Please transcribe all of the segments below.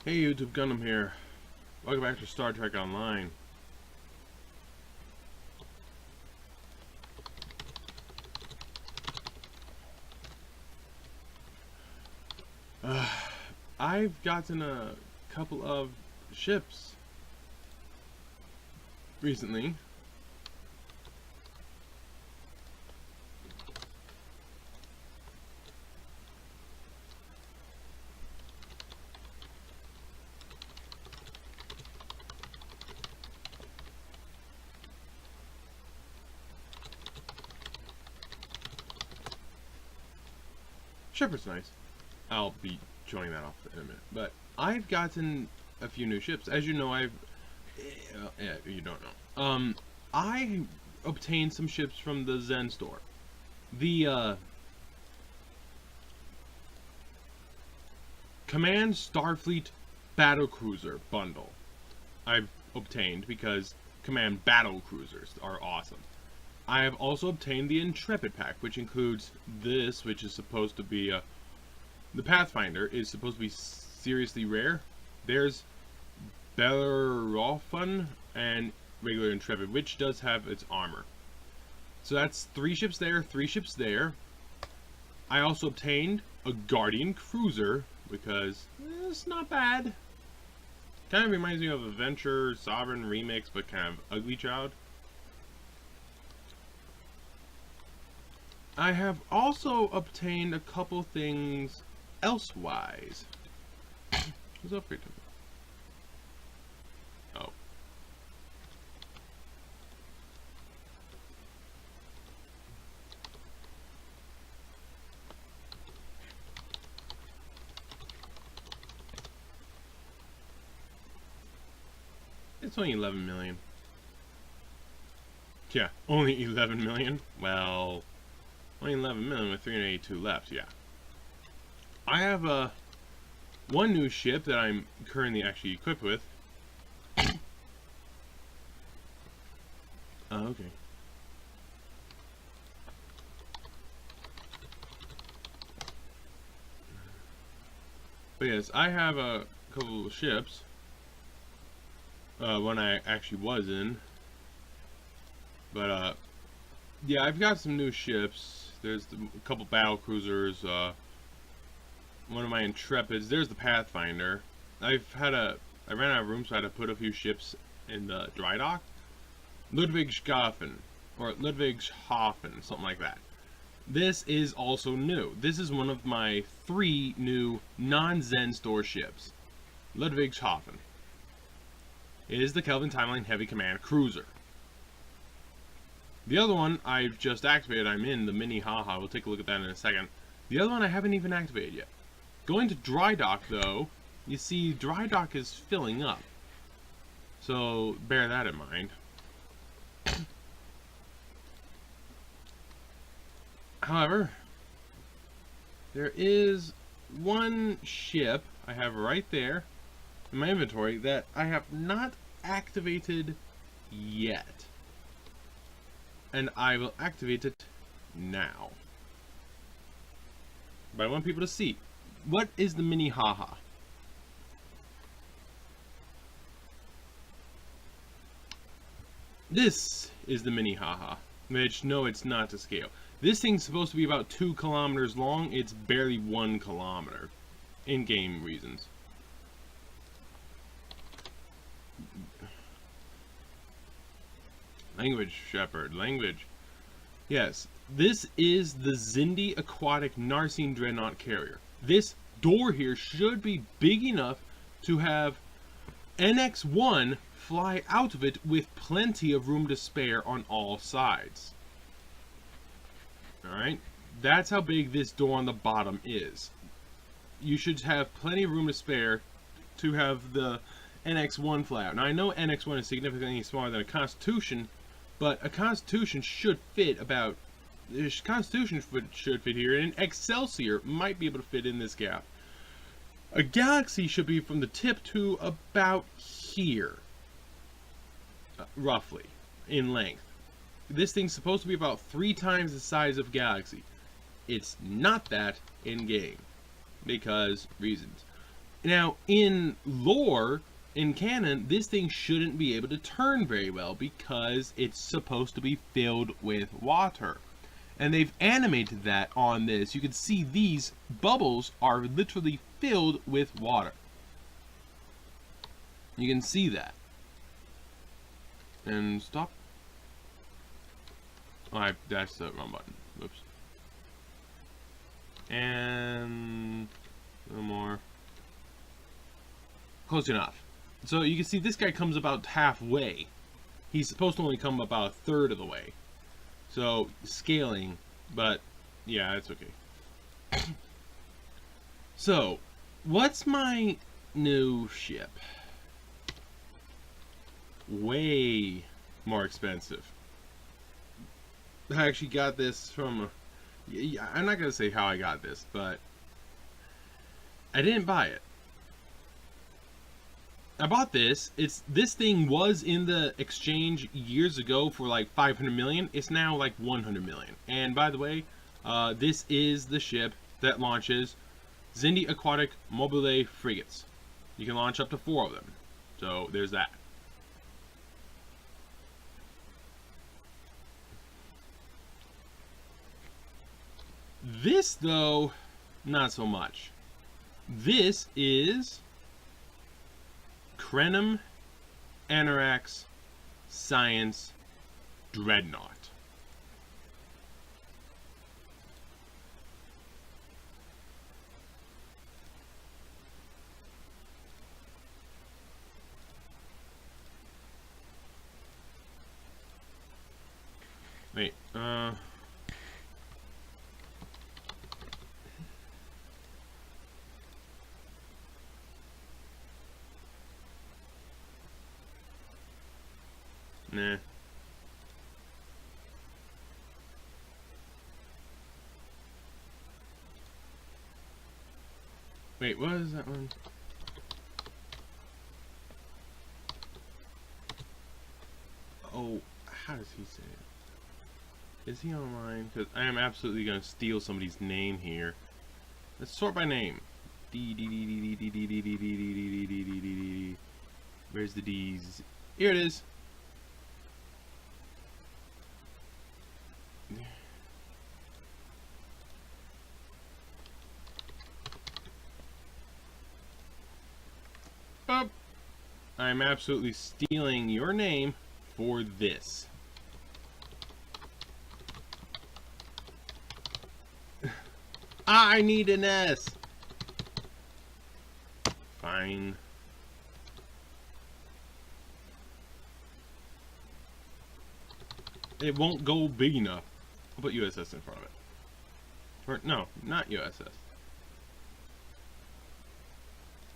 Hey YouTube, Gundam here. Welcome back to Star Trek Online. I've gotten a couple of ships recently. Shipper's nice. I'll be showing that off in a minute. But I've gotten a few new ships. As you know, yeah, you don't know. I obtained some ships from the Zen store. The Command Starfleet Battle Cruiser bundle I've obtained because Command Battle Cruisers are awesome. I have also obtained the Intrepid pack, which includes this, which is supposed to be the Pathfinder is supposed to be seriously rare. There's Bellerophon and regular Intrepid, which does have its armor. So that's 3 ships there, 3 ships there. I also obtained a Guardian Cruiser because it's not bad. Kind of reminds me of Adventure Sovereign Remix, but kind of ugly child. I have also obtained a couple things elsewise. What's up, Krenim? Oh. It's only 11 million. Yeah, only 11 million? Well, only 11 million with 382 left, yeah. I have one new ship that I'm currently actually equipped with. Oh, okay. But yes, I have a couple of ships. One I actually was in. But, yeah, I've got some new ships. There's a couple battle cruisers, one of my Intrepids. There's the Pathfinder. I ran out of room, so I had to put a few ships in the dry dock. Ludwigshafen, or Ludwigshafen, something like that. This is also new. This is one of my 3 new non-Zen store ships. Ludwigshafen. It is the Kelvin Timeline Heavy Command Cruiser. The other one I've just activated. I'm in the Mini Haha. We'll take a look at that in a second. The other one I haven't even activated yet. Going to dry dock, though, you see dry dock is filling up. So bear that in mind. However, there is one ship I have right there in my inventory that I have not activated yet. And I will activate it now. But I want people to see. What is the Mini Haha? This is the Mini Haha. Which, no, it's not to scale. This thing's supposed to be about 2 kilometers long. It's barely 1 kilometer. In-game reasons. Language, Shepard. Language. Yes, this is the Xindi Aquatic Narcine Dreadnought Carrier. This door here should be big enough to have NX-1 fly out of it with plenty of room to spare on all sides. Alright, that's how big this door on the bottom is. You should have plenty of room to spare to have the NX-1 fly out. Now I know NX-1 is significantly smaller than a Constitution, but a Constitution should fit about... Constitution should fit here, and Excelsior might be able to fit in this gap. A Galaxy should be from the tip to about here. Roughly, in length. This thing's supposed to be about 3 times the size of Galaxy. It's not that in-game. Because reasons. Now, in lore, in canon, this thing shouldn't be able to turn very well because it's supposed to be filled with water. And they've animated that on this. You can see these bubbles are literally filled with water. You can see that. And stop. Oh, I dashed the wrong button. Oops. And no more. Close enough. So you can see this guy comes about halfway. He's supposed to only come about a third of the way. So scaling, but yeah, it's okay. So, what's my new ship? Way more expensive. I actually got this from I'm not gonna say how I got this, but I didn't buy it. I bought this. This thing was in the exchange years ago for like 500 million. It's now like 100 million. And by the way, this is the ship that launches Xindi aquatic mobile frigates. You can launch up to 4 of them. So there's that. This though, not so much. This is Krenim, Anorax, Science, Dreadnought. Wait, nah. Wait, what is that one? Oh, how does he say it? Is he online? Because I am absolutely going to steal somebody's name here. Let's sort by name. Where's the D's? Here it is. Oh, I'm absolutely stealing your name for this. I need an S. Fine. It won't go big enough. I'll put USS in front of it. Or, no, not USS.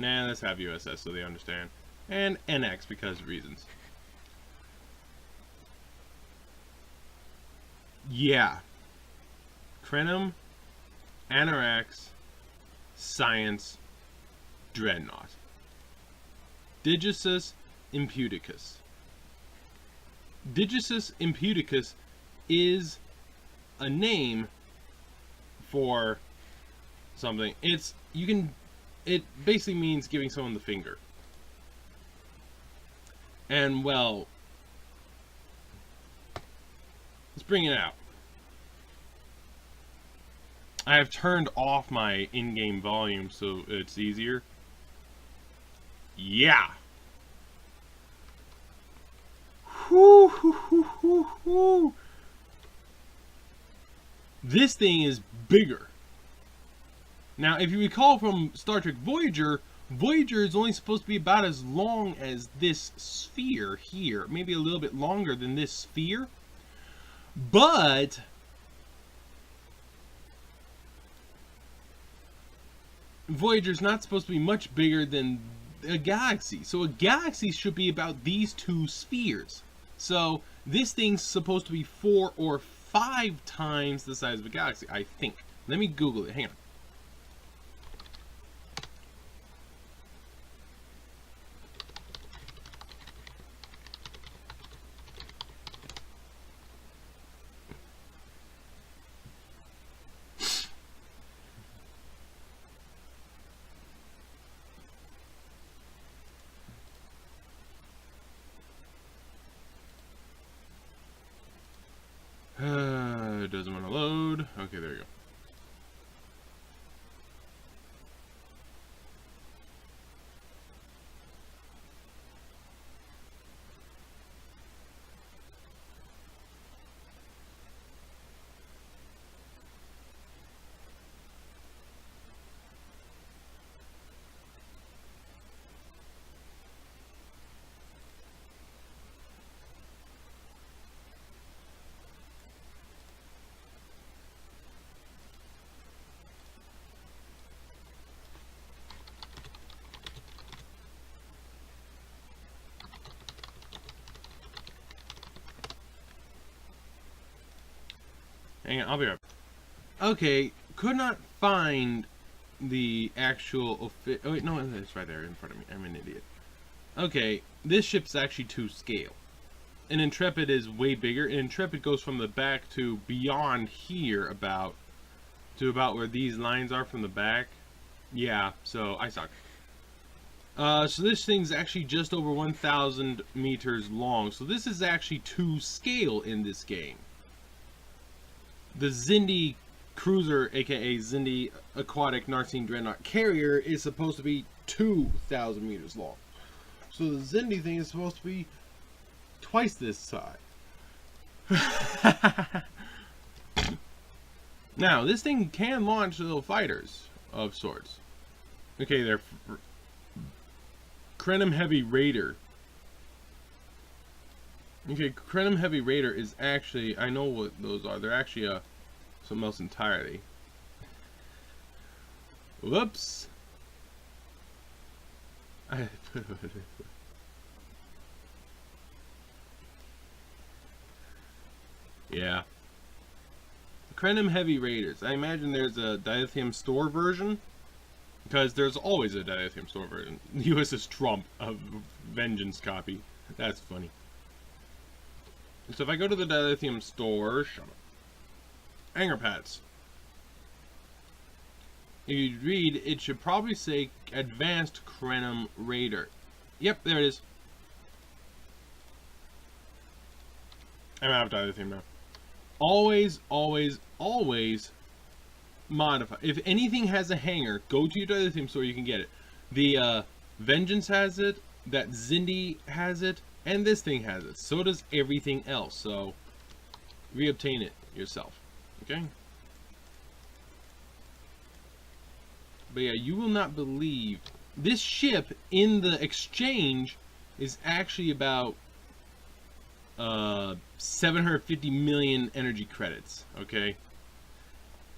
Nah, let's have USS so they understand. And NX because of reasons. Yeah. Krenim, Anorax, Science, Dreadnought. Digisus Imputicus. Digisus Imputicus is a name for something. It basically means giving someone the finger. And well, let's bring it out. I have turned off my in-game volume so it's easier. Yeah. Whoo, hoo, hoo, hoo, hoo. This thing is bigger. Now, if you recall from Star Trek Voyager, Voyager is only supposed to be about as long as this sphere here. Maybe a little bit longer than this sphere. But Voyager's not supposed to be much bigger than a galaxy. So a galaxy should be about these 2 spheres. So this thing's supposed to be 4 or 5 times the size of a galaxy, I think. Let me Google it. Hang on. Okay, there you go. Hang on, I'll be right back. Okay, could not find the actual oh wait, no, it's right there in front of me. I'm an idiot. Okay, this ship's actually to scale. An Intrepid is way bigger. An Intrepid goes from the back to beyond here about where these lines are from the back. Yeah, so I suck. So this thing's actually just over 1,000 meters long. So this is actually to scale in this game. The Xindi Cruiser, aka Xindi Aquatic Narcine Dreadnought Carrier, is supposed to be 2,000 meters long. So the Xindi thing is supposed to be twice this size. Now, this thing can launch little fighters of sorts. Okay, they're Krenim Heavy Raider. Okay, Krenim Heavy Raider is actually, I know what those are. They're actually something else entirely. Whoops. Yeah. Krenim Heavy Raiders. I imagine there's a dilithium store version. Because there's always a dilithium store version. USS Trump, a Vengeance copy. That's funny. So if I go to the dilithium store, shut up. Hangar pads. If you read, it should probably say Advanced Krenim Raider. Yep, there it is. I'm out of dilithium now. Always, always, always modify. If anything has a hangar, go to your dilithium store, you can get it. The Vengeance has it, that Xindi has it, and this thing has it. So does everything else. So reobtain it yourself. Okay? But yeah, you will not believe this ship in the exchange is actually about 750 million energy credits. Okay?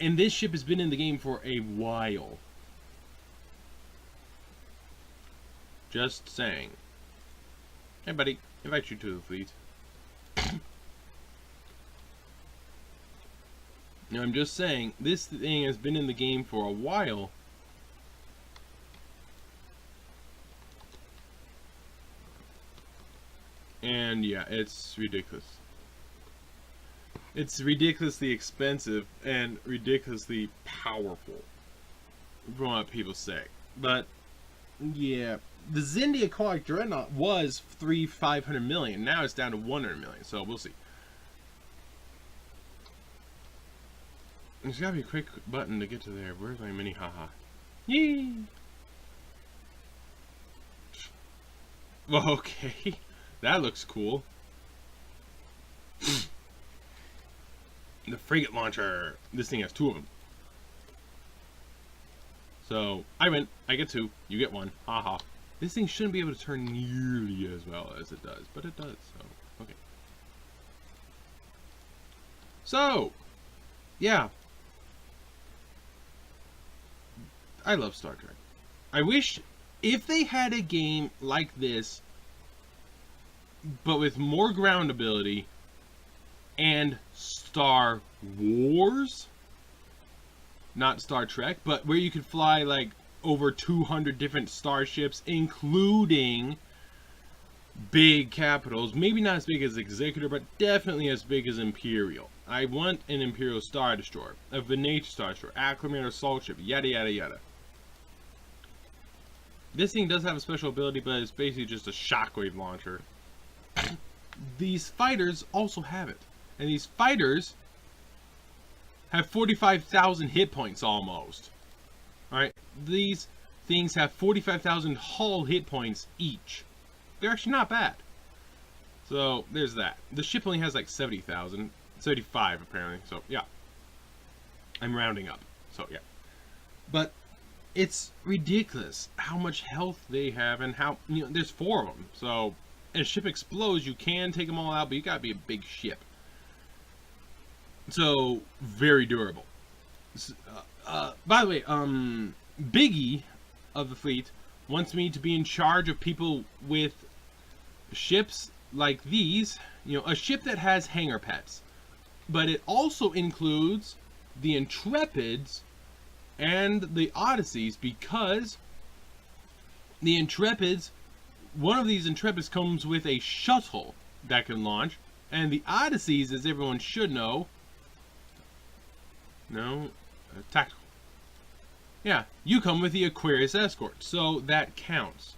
And this ship has been in the game for a while. Just saying. Hey buddy, invite you to the fleet. Now I'm just saying, this thing has been in the game for a while. And yeah, it's ridiculous. It's ridiculously expensive and ridiculously powerful, from what people say. But yeah, the Xindi Aquatic Dreadnought was 500 million. Now it's down to 100 million. So we'll see. There's gotta be a quick button to get to there. Where's my mini haha? Yee! Well, okay. That looks cool. The Frigate Launcher. This thing has 2 of them. So, I win. I get 2. You get 1. Haha. This thing shouldn't be able to turn nearly as well as it does. But it does. So, okay. So, yeah. I love Star Trek. I wish if they had a game like this, but with more ground ability and Star Wars, not Star Trek, but where you could fly like over 200 different starships, including big capitals. Maybe not as big as Executor, but definitely as big as Imperial. I want an Imperial Star Destroyer, a Venator Star Destroyer, Acclamator Assault Ship, yada yada yada. This thing does have a special ability, but it's basically just a shockwave launcher. These fighters also have it. And these fighters have 45,000 hit points almost. Alright, these things have 45,000 hull hit points each. They're actually not bad. So, there's that. The ship only has like 70,000. 75 apparently, so yeah. I'm rounding up, so yeah. But it's ridiculous how much health they have and how, you know, there's 4 of them. So, as a ship explodes, you can take them all out, but you gotta be a big ship. So, very durable. By the way, Biggy of the fleet wants me to be in charge of people with ships like these. You know, a ship that has hangar pets. But it also includes the Intrepids and the Odysseys, because the Intrepids, one of these Intrepids comes with a shuttle that can launch, and the Odysseys, as everyone should know, tactical. Yeah, you come with the Aquarius escort, so that counts.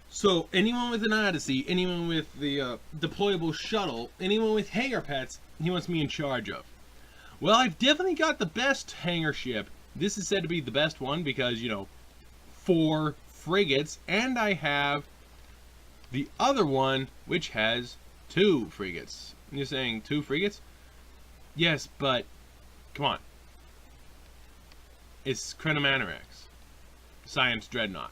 So anyone with an Odyssey, anyone with the deployable shuttle, anyone with hangar pets, he wants me in charge of. Well, I've definitely got the best hangar ship. This is said to be the best one because, you know, 4 frigates, and I have the other one which has 2 frigates. And you're saying 2 frigates? Yes, but come on. It's Krenim, Science Dreadnought.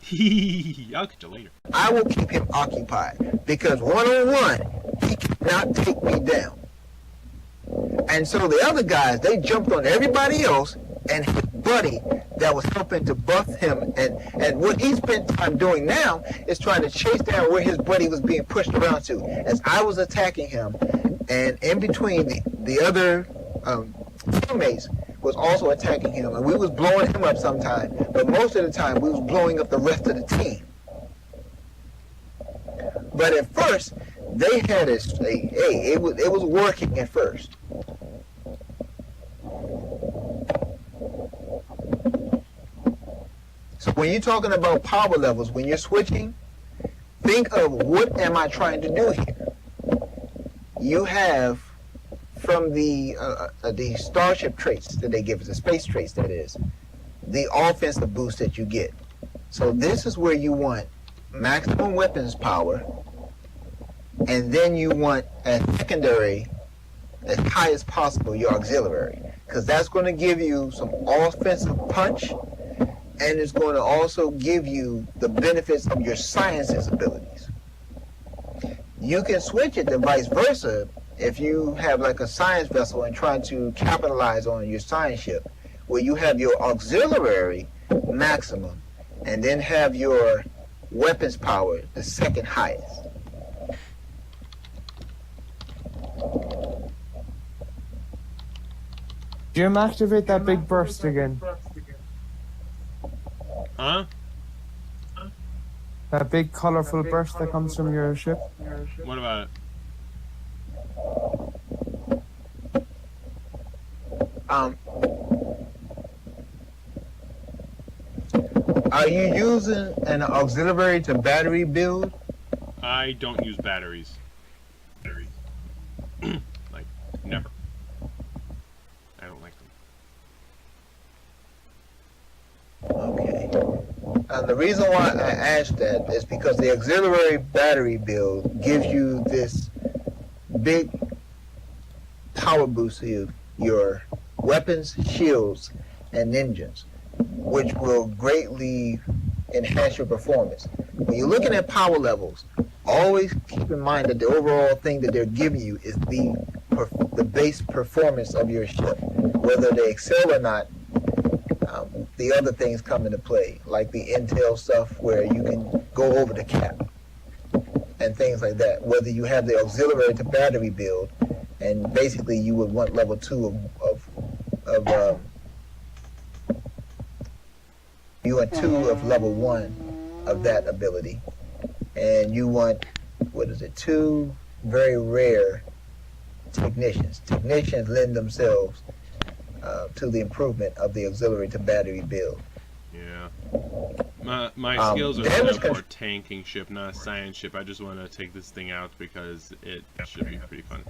I'll catch you later. I will keep him occupied because one-on-one, he cannot take me down. And so the other guys, they jumped on everybody else and his buddy that was helping to buff him. And what he spent time doing now is trying to chase down where his buddy was being pushed around to. As I was attacking him, and in between the other teammates was also attacking him. And we was blowing him up sometime, but most of the time we was blowing up the rest of the team. But at first, they had it was working at first. So when you're talking about power levels, when you're switching, think of what am I trying to do here? You have from the starship traits that they give us, the space traits that is, the offensive boost that you get. So this is where you want maximum weapons power, and then you want as secondary, as high as possible, your auxiliary, because that's going to give you some offensive punch, and it's going to also give you the benefits of your sciences abilities. You can switch it to vice versa if you have like a science vessel and trying to capitalize on your science ship, where you have your auxiliary maximum and then have your weapons power the second highest. Jim, activate that big burst again. Huh? That big colorful burst that comes from your ship. What about it? Are you using an auxiliary to battery build? I don't use batteries. Like, never. I don't like them. Okay. And the reason why I asked that is because the auxiliary battery build gives you this big power boost to your weapons, shields, and engines, which will greatly enhance your performance. When you're looking at power levels, always keep in mind that the overall thing that they're giving you is the base performance of your ship. Whether they excel or not, the other things come into play, like the intel stuff where you can go over the cap and things like that. Whether you have the auxiliary to battery build, and basically you would want level 2 you want 2 of level 1 of that ability, and you want, 2 very rare technicians. Technicians lend themselves to the improvement of the auxiliary to battery build. Yeah. My skills are set up for a tanking ship, not a science ship. I just want to take this thing out because it should be pretty fun.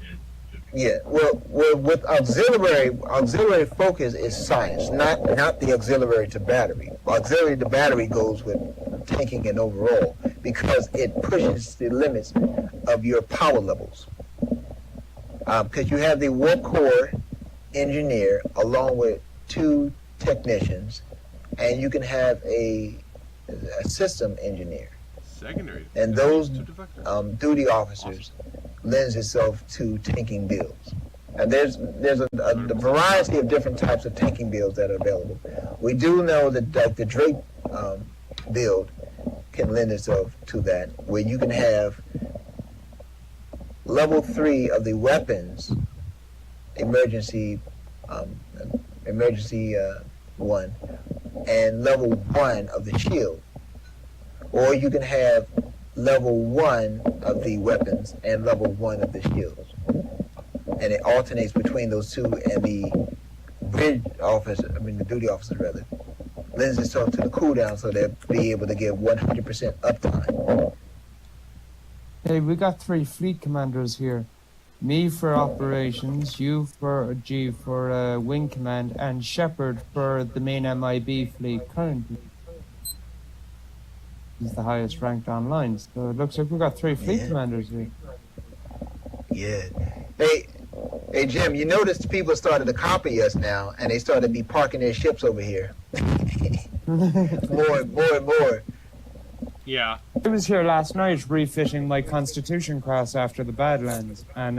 Yeah, well, with auxiliary focus is science, not the auxiliary to battery. Auxiliary to battery goes with tanking and overall because it pushes the limits of your power levels. Because you have the warp core engineer along with 2 technicians, and you can have a system engineer. Secondary. And those Two defectors. duty officers lends itself to tanking builds. And there's a variety of different types of tanking builds that are available. We do know that the Drake build can lend itself to that, where you can have level 3 of the weapons, emergency 1, and level 1 of the shield. Or you can have level 1 of the weapons and level 1 of the shields. And it alternates between those two, and the duty officer rather, lends itself to the cooldown so they'll be able to get 100% uptime. Hey, we got 3 fleet commanders here. Me for operations, you for G for wing command, and Shepard for the main MIB fleet currently. He's the highest ranked online, so it looks like we've got 3 fleet commanders here. Yeah. Hey, Jim, you noticed people started to copy us now, and they started to be parking their ships over here. More and more. Yeah. I was here last night refitting my Constitution class after the Badlands, and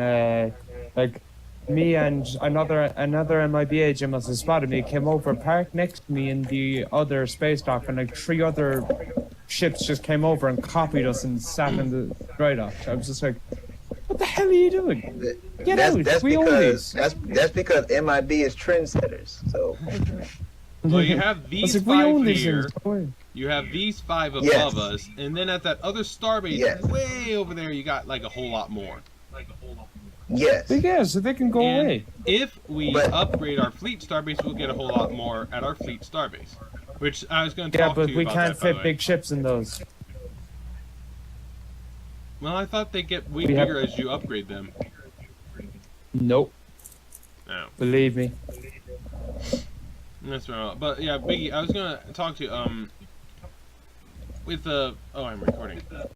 like me and another MIB agent must have spotted me, came over, parked next to me in the other space dock, and like 3 other ships just came over and copied us and sat in the dry dock. I was just like, what the hell are you doing? Get out, we own these. That's because MIB is trendsetters, so... Well, you have these like, 5 here. You have these 5 above us, and then at that other starbase way over there, you got like a whole lot more. Yes. Yeah, so they can go away. If we upgrade our fleet starbase, we'll get a whole lot more at our fleet starbase. Which I was going to talk to you about. Yeah, but we can't fit big ships in those. Well, I thought they get way bigger as you upgrade them. Nope. No. Believe me. That's right. But yeah, Biggy, I was going to talk to you, with the... Oh, I'm recording.